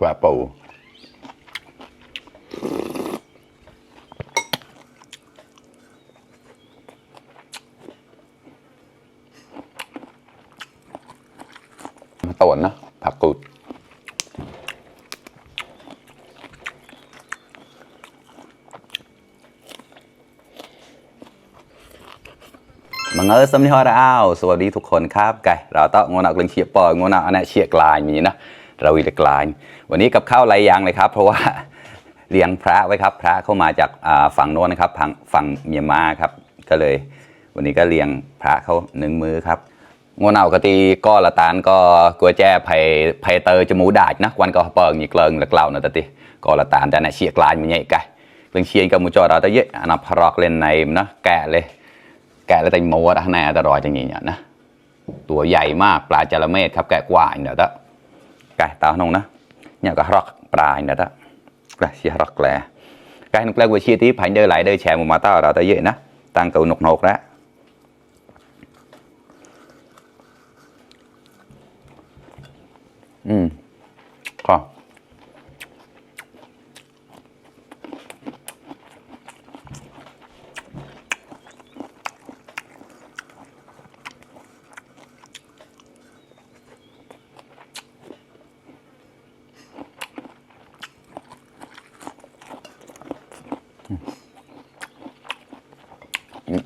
quảปูต่วนนะผักกูดมังเอิญสำนีฮอร์อ้าวสวัสดีทุกคนครับไก่เราต้องงอนเอาเรื่องเชียร์ปอยงอนเอาอันนี้เชียร์กลายมีนะเราอีกกลายวันนี้กับข้าวไรยังเลยครับเพราะว่าเลี้ยงพระไว้ครับพระเข้ามาจากฝั่งโน้นนะครับฝั่งเมียนมาครับก็เลยวันนี้ก็เลี้ยงพระเขา1 มื้อครับงอนเอากะตีก็ละตานก็กัวแจ้ไผ่เตอจมูกดาดนะวันก็เปิงหยิกเลิงหลักเหล่านะตีก็ละตานแต่เนี่ยเชียร์กลายมีไงไก่เรื่องเชียร์กับมูจอเราตะเยอะอันนั้นพรอกเล่นในนะแกะเลยแกะแล้วแต่โมดแน่ตลอดอย่างนี้นะตัวใหญ่มากปลาจระเม็ดครับแกะกว่าเนี่ยตะไก่ตาหนงนะเนี่ยก็รอกปลาเนี่ยตะไก่เชียรอกแกะไก่นกแกะวัวเชียที่ผ่านเดินไหลเดินแฉมุมาต้าเราตะเยอะนะตั้งตัวนกแล้วก็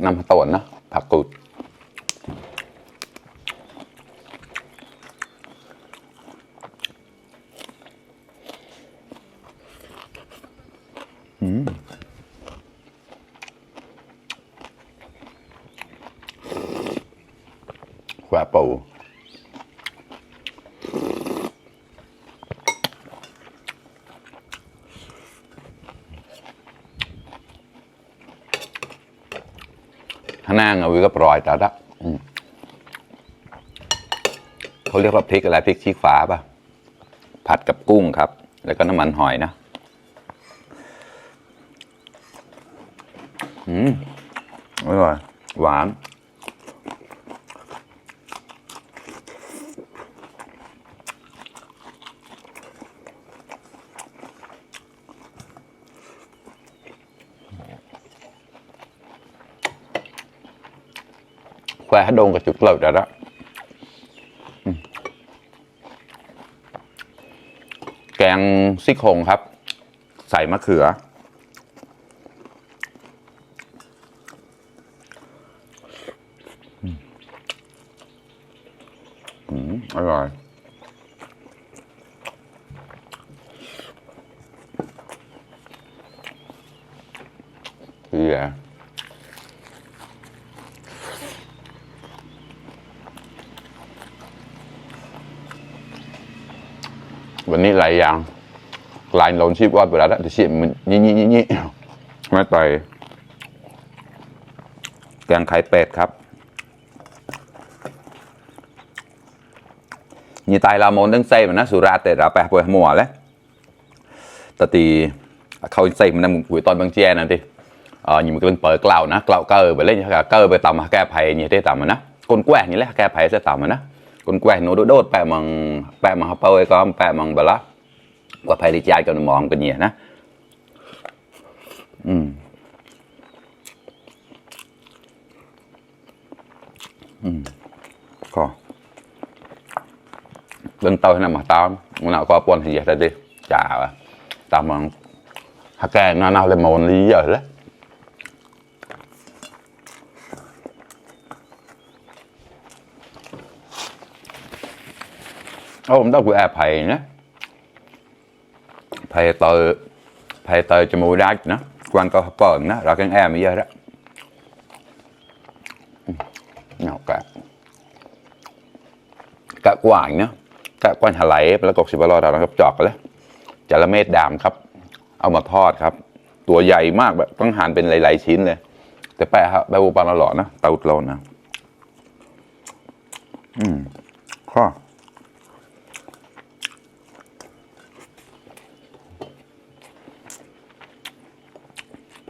น้ำต้นนะผักกูดขวาปูข้างหน้าเอาไว้ก็ปล่อยแต่ละเขาเรียกว่าพริกอะไรพริกชี้ฟ้าป่ะผัดกับกุ้งครับแล้วก็น้ำมันหอยนะอร่อยหวานแควดงกับจุดเกลือแล้วแกงซี่โครงครับใส่มะเขืออร่อยเฮียวันนี้หลายอย่างลายโลนชีพว่าเวลาจะชิมมันนี่ไม่ต่อยแกงไข่เป็ดครับนี่ตายลาโมนตั้งใจมันนะสุราเตะเราไปปวยมัวเลยแต่ตีเขาใส่มันนำปุ๋ยตอนบางเจียนั่นทีnhìn một cái bờ cào ná cào cơ về lên cơ về tầm cái phải như thế tầm nó con quẹt như thế cái phải sẽ tầm nó con quẹt nó đốt bẹ bằng hấp bơi con bẹ bằng bờ lá qua phải đi chơi cho nó mòn cái gìนะก็เรื่องเตาให้นำมาตามมันเอาก็ปนให้เยอะได้ดิจ่าตามมันฮักแกน่าเลยมอนลีเยอะเลยผมต้องแอบไผ่นะไผ่เตยจมูกได้นะกวนก็เปิดนะเราแกงแอบไม่เยอะแล้วเงากะกว่างเนาะกะกวนหะไหลแล้วก็สิบล้อเราครับจอกแล้วจระเม็ดดำครับเอามาทอดครับตัวใหญ่มากแบบต้องหั่นเป็นหลายๆชิ้นเลยแต่แปะครับใบบัวปานหล่อนะเตาเรานะข้อ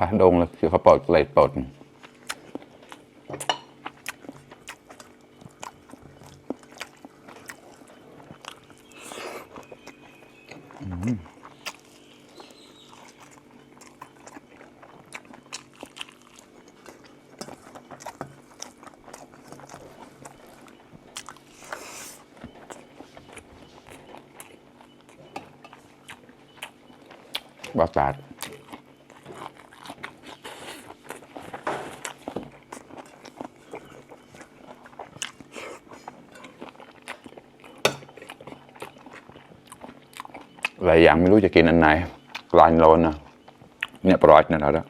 พระดงเลยคือเขาปลดเลยปลด บาปาดหลายอย่างไม่รู้จะกินอันไหนกลายโลนนะเนี่ยปลอดนะเราแล้ว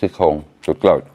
ซี่โครงสุดยอด